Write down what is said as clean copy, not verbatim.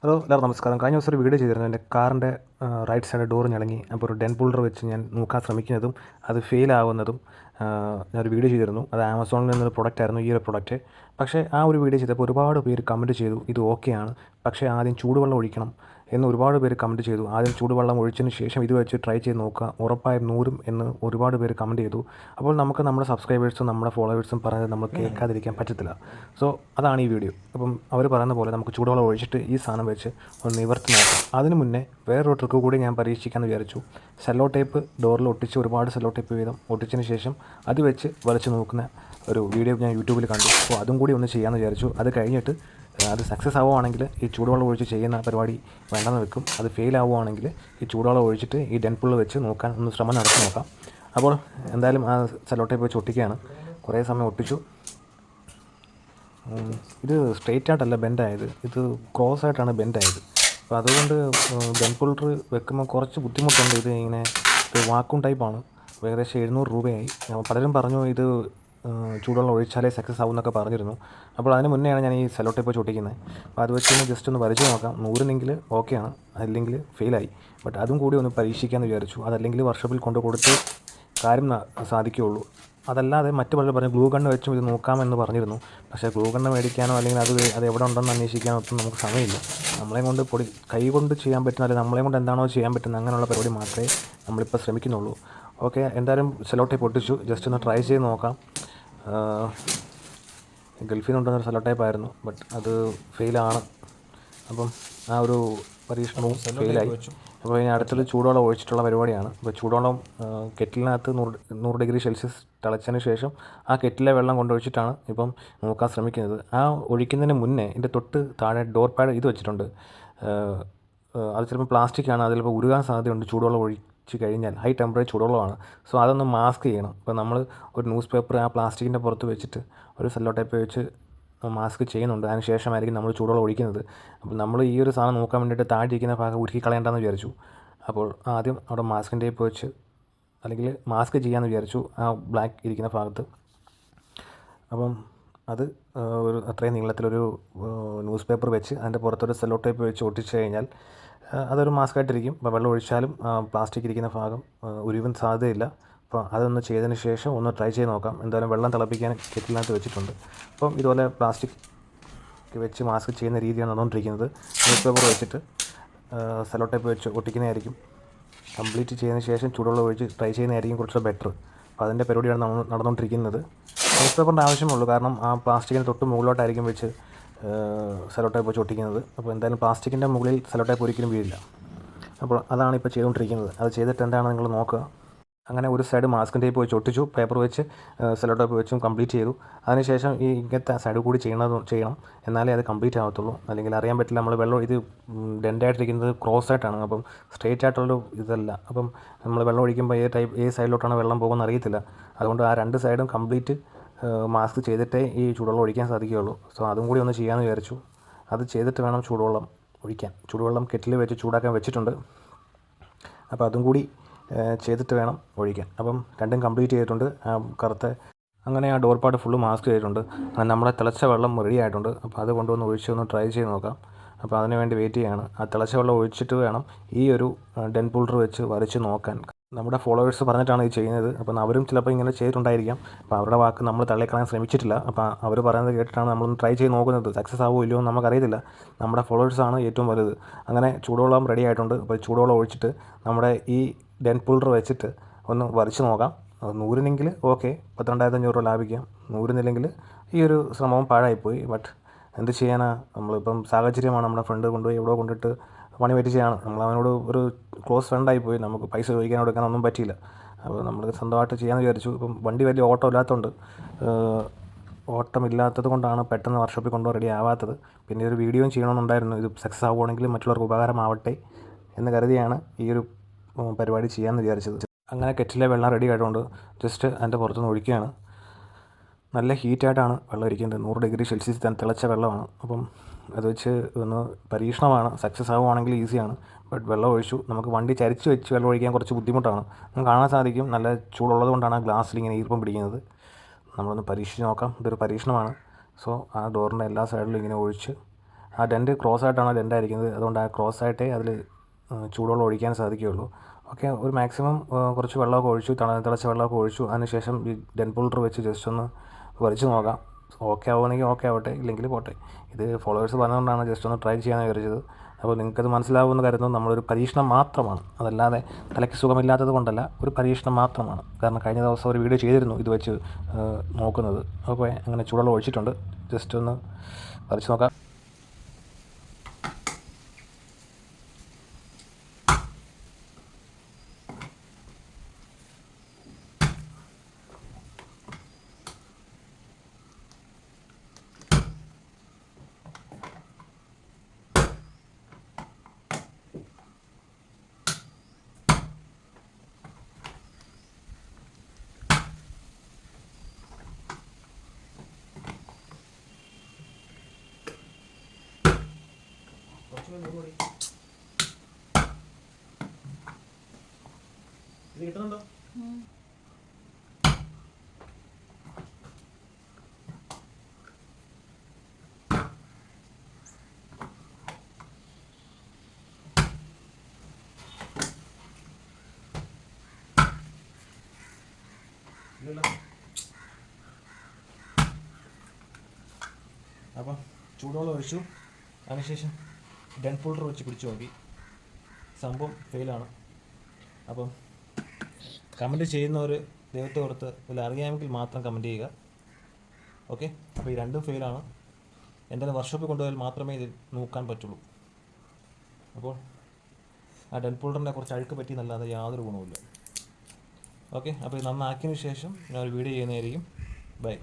Hello എല്ലാവർക്കും നമസ്കാരം. കഴിഞ്ഞ ദിവസം ഒരു വീഡിയോ ചെയ്തിരുന്നു. എൻ്റെ കാറിൻ്റെ റൈറ്റ് സൈഡ് ഡോർ ഞെളങ്ങി. അപ്പോൾ ഒരു ഡെൻ പുള്ളർ വെച്ച് ഞാൻ നോക്കാൻ ശ്രമിക്കുന്നതും അത് ഫെയിൽ ആവുന്നതും ഞാനൊരു വീഡിയോ ചെയ്തിരുന്നു. അത് ആമസോണിൽ നിന്നൊരു പ്രൊഡക്റ്റായിരുന്നു ഈ ഒരു പ്രൊഡക്റ്റ്. പക്ഷേ ആ ഒരു വീഡിയോ ചെയ്തപ്പോൾ ഒരുപാട് പേര് കമൻറ്റ് ചെയ്തു ഇത് ഓക്കെയാണ്, പക്ഷേ ആദ്യം ചൂടുവെള്ളം ഒഴിക്കണം എന്ന് ഒരുപാട് പേര് കമൻറ്റ് ചെയ്തു. ആദ്യം ചൂടുവെള്ളം ഒഴിച്ചതിന് ശേഷം ഇത് വെച്ച് ട്രൈ ചെയ്ത് നോക്കുക, ഉറപ്പായും നൂറും എന്ന് ഒരുപാട് പേര് കമൻറ്റ് ചെയ്തു. അപ്പോൾ നമുക്ക് നമ്മുടെ സബ്സ്ക്രൈബേഴ്സും നമ്മുടെ ഫോളോവേഴ്സും പറയുന്നത് നമ്മൾ കേൾക്കാതിരിക്കാൻ പറ്റത്തില്ല. സോ അതാണ് ഈ വീഡിയോ. അപ്പം അവർ പറയുന്ന പോലെ നമുക്ക് ചൂടുവെള്ളം ഒഴിച്ചിട്ട് ഈ സാധനം വെച്ച് ഒന്ന് നിവർത്തി നോക്കാം. അതിന് മുന്നേ വേറൊരു ട്രിക്ക് കൂടി ഞാൻ പരീക്ഷിക്കാമെന്ന് വിചാരിച്ചു. സെല്ലോ ടേപ്പ് ഡോറിൽ ഒട്ടിച്ച് ഒരുപാട് സെല്ലോ ടേപ്പ് വീതം ഒട്ടിച്ചതിന് ശേഷം അത് വെച്ച് വലിച്ച് നോക്കുന്ന ഒരു വീഡിയോ ഞാൻ യൂട്യൂബിൽ കണ്ടു. അപ്പോൾ അതും കൂടി ഒന്ന് ചെയ്യാമെന്ന് വിചാരിച്ചു. അത് കഴിഞ്ഞിട്ട് അത് സക്സസ് ആവുകയാണെങ്കിൽ ഈ ചൂടുവെള്ളം ഒഴിച്ച് ചെയ്യുന്ന പരിപാടി വേണ്ടെന്ന് വെക്കും. അത് ഫെയിൽ ആവുകയാണെങ്കിൽ ഈ ചൂടുവെള്ളം ഒഴിച്ചിട്ട് ഈ ഡെൻ പുള്ള് വെച്ച് നോക്കാൻ ഒന്ന് ശ്രമം നടത്തി നോക്കാം. അപ്പോൾ എന്തായാലും ആ സെല്ലോ ടേപ്പ് വെച്ച് ഒട്ടിക്കുകയാണ്. കുറേ സമയം ഒട്ടിച്ചു. ഇത് സ്ട്രെയിറ്റ് ആയിട്ടല്ല ബെൻഡായത്, ഇത് ക്രോസ് ആയിട്ടാണ് ബെൻഡായത്. അപ്പോൾ അതുകൊണ്ട് ഡെൻ പുള്ളർ വെക്കുമ്പോൾ കുറച്ച് ബുദ്ധിമുട്ടുണ്ട്. ഇത് ഇങ്ങനെ വാക്വം ടൈപ്പാണ്. ഏകദേശം 700 രൂപയായി. പലരും പറഞ്ഞു ഇത് ചൂടുവെള്ളം ഒഴിച്ചാലേ സക്സസ് ആവും എന്നൊക്കെ പറഞ്ഞിരുന്നു. അപ്പോൾ അതിന് മുന്നെയാണ് ഞാൻ ഈ സെല്ലോ ടേപ്പ് വെച്ച് ഒട്ടിക്കുന്നത്. അപ്പോൾ അത് വെച്ച് ജസ്റ്റ് ഒന്ന് വരച്ച് നോക്കാം. 100 ഓക്കെയാണ്, അല്ലെങ്കിൽ ഫെയിലായി. ബട്ട് അതും കൂടി ഒന്ന് പരീക്ഷിക്കാമെന്ന് വിചാരിച്ചു. അതല്ലെങ്കിൽ വർക്ക്ഷോപ്പിൽ കൊണ്ട് കൊടുത്ത് കാര്യം സാധിക്കുകയുള്ളൂ. അതല്ലാതെ മറ്റു പലരും പറഞ്ഞു ഗ്ലൂ ഗണ്ണ് വെച്ചും ഇത് നോക്കാമെന്ന് പറഞ്ഞിരുന്നു. പക്ഷേ ഗ്ലൂ ഗണ്ണ് മേടിക്കാനോ അല്ലെങ്കിൽ അത് എവിടെ ഉണ്ടെന്ന് അന്വേഷിക്കാനോ ഒന്നും നമുക്ക് സമയമില്ല. നമ്മളെ കൊണ്ട് കൈ കൊണ്ട് ചെയ്യാൻ പറ്റുന്ന, അല്ലെങ്കിൽ നമ്മളെ കൊണ്ട് എന്താണോ ചെയ്യാൻ പറ്റുന്നത് അങ്ങനെയുള്ള പരിപാടി മാത്രമേ നമ്മളിപ്പോൾ ശ്രമിക്കുന്നുള്ളൂ. ഓക്കെ, എന്തായാലും സെല്ലോ ടേപ്പ് ഒട്ടിച്ചു. ജസ്റ്റ് ഒന്ന് ട്രൈ ചെയ്ത് നോക്കാം. ഗൾഫിൽ നിന്ന് കൊണ്ടുവന്നൊരു സെല്ലോ ടേപ്പായിരുന്നു, ബട്ട് അത് ഫെയിലാണ്. അപ്പം ആ ഒരു പരീക്ഷണവും ഫെയിലായി. അപ്പോൾ ഇനി അടുത്തത് ചൂടുവെള്ളം ഒഴിച്ചിട്ടുള്ള പരിപാടിയാണ്. അപ്പോൾ ചൂടുവെള്ളം കെറ്റിലിനകത്ത് 100 ഡിഗ്രി സെൽഷ്യസ് തിളച്ചതിന് ശേഷം ആ കെറ്റിലെ വെള്ളം കൊണ്ടൊഴിച്ചിട്ടാണ് ഇപ്പം നോക്കാൻ ശ്രമിക്കുന്നത്. ആ ഒഴിക്കുന്നതിന് മുന്നേ ഇതിൻ്റെ തൊട്ട് താഴെ ഡോർ പാഡ് ഇത് വെച്ചിട്ടുണ്ട്. അത് ചിലപ്പോൾ പ്ലാസ്റ്റിക്കാണ്, അതിൽ ചിലപ്പോൾ ഉരുകാൻ സാധ്യതയുണ്ട് ചൂടുവെള്ളം ഒഴിച്ച് കഴിഞ്ഞാൽ. ഹൈ ടെമ്പറേച്ചർ ചൂടുവെള്ളമാണ്. സോ അതൊന്ന് മാസ്ക് ചെയ്യണം. ഇപ്പോൾ നമ്മൾ ഒരു ന്യൂസ് പേപ്പർ ആ പ്ലാസ്റ്റിക്കിൻ്റെ പുറത്ത് വെച്ചിട്ട് ഒരു സെല്ലോ ടേപ്പ് വെച്ച് മാസ്ക് ചെയ്യുന്നുണ്ട്. അതിന് ശേഷമായിരിക്കും നമ്മൾ ചൂടുവെള്ളം ഒഴിക്കുന്നത്. അപ്പോൾ നമ്മൾ ഈ ഒരു സാധനം നോക്കാൻ വേണ്ടിയിട്ട് താഴെ ഇരിക്കുന്ന ഭാഗം ഉരുക്കി കളയേണ്ടെന്ന് വിചാരിച്ചു. അപ്പോൾ ആദ്യം അവിടെ മാസ്കിൻ്റെ ടേപ്പ് വെച്ച്, അല്ലെങ്കിൽ മാസ്ക് ചെയ്യാമെന്ന് വിചാരിച്ചു ആ ബ്ലാക്ക് ഇരിക്കുന്ന ഭാഗത്ത്. അപ്പം അത് ഒരു അത്രയും നീളത്തിലൊരു ന്യൂസ് പേപ്പർ വെച്ച് അതിൻ്റെ പുറത്തൊരു സെല്ലോ ടേപ്പ് വെച്ച് ഒട്ടിച്ച് കഴിഞ്ഞാൽ അതൊരു മാസ്കായിട്ടിരിക്കും. അപ്പോൾ വെള്ളം ഒഴിച്ചാലും പ്ലാസ്റ്റിക് ഇരിക്കുന്ന ഭാഗം ഉരുവാൻ സാധ്യതയില്ല. അപ്പോൾ അതൊന്ന് ചെയ്തതിന് ശേഷം ഒന്ന് ട്രൈ ചെയ്ത് നോക്കാം. എന്തായാലും വെള്ളം തിളപ്പിക്കാൻ കെറ്റിലിനകത്ത് വെച്ചിട്ടുണ്ട്. അപ്പം ഇതുപോലെ പ്ലാസ്റ്റിക് വെച്ച് മാസ്ക് ചെയ്യുന്ന രീതിയാണ് നടന്നുകൊണ്ടിരിക്കുന്നത്. ന്യൂസ് പേപ്പർ വെച്ചിട്ട് സെല്ലോ ടേപ്പ് വെച്ച് ഒട്ടിക്കുന്നതായിരിക്കും. കംപ്ലീറ്റ് ചെയ്തതിന് ശേഷം ചൂടുവെള്ളം ഒഴിച്ച് ട്രൈ ചെയ്യുന്നതായിരിക്കും കുറച്ചുകൂടെ ബെറ്റർ. അപ്പോൾ അതിൻ്റെ പരിപാടിയാണ് നടന്നുകൊണ്ടിരിക്കുന്നത്. ന്യൂസ് പേപ്പറിൻ്റെ ആവശ്യമുള്ളൂ, കാരണം ആ പ്ലാസ്റ്റിക്കിന് തൊട്ട് മുകളിലോട്ടായിരിക്കും വെച്ച് സെല്ലോ ടേപ്പ് വെച്ച് ഒട്ടിക്കുന്നത്. അപ്പോൾ എന്തായാലും പ്ലാസ്റ്റിക്കിൻ്റെ മുകളിൽ സെല്ലോ ടേപ്പ് ഒരിക്കലും വീഴില്ല. അപ്പോൾ അതാണ് ഇപ്പോൾ ചെയ്തുകൊണ്ടിരിക്കുന്നത്. അത് ചെയ്തിട്ട് എന്താണ് നിങ്ങൾ നോക്കുക. അങ്ങനെ ഒരു സൈഡ് മാസ്കിൻ ടേപ്പ് വെച്ച് ഒട്ടിച്ചു, പേപ്പർ വെച്ച് സെല്ലോ ടേപ്പ് വെച്ചും കംപ്ലീറ്റ് ചെയ്തു. അതിനുശേഷം ഈ ഇങ്ങനത്തെ സൈഡ് കൂടി ചെയ്യണം, എന്നാലേ അത് കംപ്ലീറ്റ് ആകത്തുള്ളൂ. അല്ലെങ്കിൽ അറിയാൻ പറ്റില്ല. നമ്മൾ വെള്ളം ഇത് ഡെൻഡായിട്ടിരിക്കുന്നത് ക്രോസ് ആയിട്ടാണ്, അപ്പം സ്ട്രെയിറ്റ് ആയിട്ടുള്ളൊരു ഇതല്ല. അപ്പം നമ്മൾ വെള്ളം ഒഴിക്കുമ്പോൾ ഏത് സൈഡിലോട്ടാണ് വെള്ളം പോകുമെന്ന് അറിയത്തില്ല. അതുകൊണ്ട് ആ രണ്ട് സൈഡും കംപ്ലീറ്റ് മാസ്ക് ചെയ്തിട്ടേ ഈ ചൂടുവെള്ളം ഒഴിക്കാൻ സാധിക്കുകയുള്ളൂ. സോ അതും കൂടി ഒന്ന് ചെയ്യാമെന്ന് വിചാരിച്ചു. അത് ചെയ്തിട്ട് വേണം ചൂടുവെള്ളം ഒഴിക്കാൻ. ചൂടുവെള്ളം കെറ്റിൽ വെച്ച് ചൂടാക്കാൻ വെച്ചിട്ടുണ്ട്. അപ്പോൾ അതും കൂടി ചെയ്തിട്ട് വേണം ഒഴിക്കാൻ. അപ്പം രണ്ടും കംപ്ലീറ്റ് ചെയ്തിട്ടുണ്ട്. അങ്ങനെ ആ ഡോർ പാഡ് ഫുള്ള് മാസ്ക് ചെയ്തിട്ടുണ്ട്. നമ്മുടെ തിളച്ച വെള്ളം റെഡി ആയിട്ടുണ്ട്. അപ്പോൾ അത് കൊണ്ടുവന്ന് ഒഴിച്ച് ഒന്ന് ട്രൈ ചെയ്ത് നോക്കാം. അപ്പോൾ അതിന് വേണ്ടി വെയിറ്റ് ചെയ്യുകയാണ്. ആ തിളച്ച വെള്ളം ഒഴിച്ചിട്ട് വേണം ഈ ഒരു ഡെൻ പുള്ളർ വെച്ച് വരച്ച് നോക്കാൻ. നമ്മുടെ ഫോളോവേഴ്സ് പറഞ്ഞിട്ടാണ് ഇത് ചെയ്യുന്നത്. അപ്പം അവരും ചിലപ്പോൾ ഇങ്ങനെ ചെയ്തിട്ടുണ്ടായിരിക്കാം. അപ്പോൾ അവരുടെ വാക്ക് നമ്മൾ തള്ളിക്കളയാൻ ശ്രമിച്ചിട്ടില്ല. അപ്പോൾ അവർ പറയുന്നത് കേട്ടിട്ടാണ് നമ്മളൊന്ന് ട്രൈ ചെയ്ത് നോക്കുന്നത്. സക്സസ് ആവുമോ ഇല്ലയോ എന്ന് നമുക്കറിയത്തില്ല. നമ്മുടെ ഫോളോവേഴ്സാണ് ഏറ്റവും വലുത്. അങ്ങനെ ചൂടുവെള്ളം റെഡി ആയിട്ടുണ്ട്. അപ്പോൾ ചൂടുവെള്ളം ഒഴിച്ചിട്ട് നമ്മുടെ ഈ ഡെൻ പുള്ളർ വെച്ചിട്ട് ഒന്ന് വരച്ച് നോക്കാം. 100 ഓക്കെ, 12,500 ലാഭിക്കാം. 100 ഈ ഒരു ശ്രമവും പാഴായിപ്പോയി. ബട്ട് എന്ത് ചെയ്യാനാ, നമ്മളിപ്പം സാഹചര്യമാണ്. നമ്മുടെ ഫ്രണ്ട് കൊണ്ടുപോയി എവിടെയോ കൊണ്ടിട്ട് പണി പറ്റിച്ചാണ്. നമ്മൾ അവനോട് ഒരു ക്ലോസ് ഫ്രണ്ടായിപ്പോയി. നമുക്ക് പൈസ ചോദിക്കാൻ കൊടുക്കാനൊന്നും പറ്റിയില്ല. അപ്പോൾ നമ്മൾ സ്വന്തമായിട്ട് ചെയ്യാമെന്ന് വിചാരിച്ചു. ഇപ്പം വണ്ടി വലിയ ഓട്ടം ഇല്ലാത്തതുകൊണ്ട്, ഓട്ടമില്ലാത്തത് കൊണ്ടാണ് പെട്ടെന്ന് വർക്ക്ഷോപ്പിൽ കൊണ്ടുപോകാൻ റെഡി ആവാത്തത്. പിന്നെ ഒരു വീഡിയോയും ചെയ്യണമെന്നുണ്ടായിരുന്നു. ഇത് സക്സസ് ആവുകയാണെങ്കിൽ മറ്റുള്ളവർക്ക് ഉപകാരമാവട്ടെ എന്ന് കരുതിയാണ് ഈ ഒരു പരിപാടി ചെയ്യാമെന്ന് വിചാരിച്ചത്. അങ്ങനെ കെറ്റിലെ വെള്ളം റെഡി ആയതുകൊണ്ട് ജസ്റ്റ് അതിൻ്റെ പുറത്തുനിന്ന് ഒഴിക്കുകയാണ്. നല്ല ഹീറ്റായിട്ടാണ് വെള്ളം ഇരിക്കുന്നത്. 100 ഡിഗ്രി സെൽഷ്യസ് തിളച്ച വെള്ളമാണ്. അപ്പം അത് വെച്ച് ഒന്ന് പരീക്ഷണമാണ്. സക്സസ് ആവുകയാണെങ്കിൽ ഈസിയാണ്. ബട്ട് വെള്ളം ഒഴിച്ചു. നമുക്ക് വണ്ടി ചരിച്ച് വെച്ച് വെള്ളം ഒഴിക്കാൻ കുറച്ച് ബുദ്ധിമുട്ടാണ്. നമുക്ക് കാണാൻ സാധിക്കും നല്ല ചൂടുള്ളത് കൊണ്ടാണ് ഗ്ലാസ്സിൽ ഇങ്ങനെ ഈർപ്പം പിടിക്കുന്നത്. നമ്മളൊന്ന് പരീക്ഷിച്ച് നോക്കാം. ഇതൊരു പരീക്ഷണമാണ്. സോ ആ ഡോറിൻ്റെ എല്ലാ സൈഡിലും ഇങ്ങനെ ഒഴിച്ച് ആ ഡെൻറ്റ് ക്രോസ് ആയിട്ടാണ് ഡെൻറ്റായിരിക്കുന്നത്. അതുകൊണ്ട് ആ ക്രോസ് ആയിട്ടേ അതിൽ ചൂടുവെള്ളം ഒഴിക്കാൻ സാധിക്കുകയുള്ളൂ. ഓക്കെ, ഒരു മാക്സിമം കുറച്ച് വെള്ളമൊക്കെ ഒഴിച്ചു, തിളച്ച വെള്ളമൊക്കെ ഒഴിച്ചു. അതിനുശേഷം ഈ ഡെൻ പുൾട്ടർ വെച്ച് ജസ്റ്റ് ഒന്ന് വലിച്ച് നോക്കാം. ഓക്കെ ആവുകയാണെങ്കിൽ ഓക്കെ ആവട്ടെ, ഇല്ലെങ്കിൽ പോട്ടെ. ഇത് ഫോളോവേഴ്സ് പറഞ്ഞുകൊണ്ടാണ് ജസ്റ്റ് ഒന്ന് ട്രൈ ചെയ്യാൻ വിചാരിച്ചത്. അപ്പോൾ നിങ്ങൾക്കത് മനസ്സിലാവുമെന്ന് കരുതുന്നു. നമ്മളൊരു പരീക്ഷണം മാത്രമാണ്, അതല്ലാതെ തലയ്ക്ക് സുഖമില്ലാത്തത് കൊണ്ടല്ല, ഒരു പരീക്ഷണം മാത്രമാണ്. കാരണം കഴിഞ്ഞ ദിവസം ഒരു വീഡിയോ ചെയ്തിരുന്നു ഇത് വെച്ച് നോക്കുന്നത്. അപ്പോൾ അങ്ങനെ ചൂടുവെള്ളം ഒഴിച്ചിട്ടുണ്ട്, ജസ്റ്റ് ഒന്ന് വലിച്ച് നോക്കാം. ഇത് കിട്ടുന്നുണ്ടോ? അപ്പം ചൂടുവെള്ളം ഒഴിച്ചു, അതിനുശേഷം ഡെൻ പുൾട്ടർ വെച്ച് പിടിച്ചു നോക്കി. സംഭവം ഫെയിലാണ്. അപ്പം കമൻറ്റ് ചെയ്യുന്നവർ ദൈവത്തെ ഓർത്ത് ഇതിൽ അറിയാമെങ്കിൽ മാത്രം കമൻറ്റ് ചെയ്യുക. ഓക്കെ, അപ്പോൾ ഈ രണ്ടും ഫെയിലാണ്. എന്തായാലും വർക്ക്ഷോപ്പിൽ കൊണ്ടുപോയാൽ മാത്രമേ ഇത് നോക്കാൻ പറ്റുള്ളൂ. അപ്പോൾ ആ ഡെൻ പുൾട്ടറിനെ കുറച്ച് അഴുക്ക് പറ്റിയെന്നല്ലാതെ യാതൊരു ഗുണവുമില്ല. ഓക്കെ, അപ്പോൾ ഇത് നന്നാക്കിയതിന് ശേഷം ഞാൻ ഒരു വീഡിയോ ചെയ്യുന്നതായിരിക്കും. ബൈ.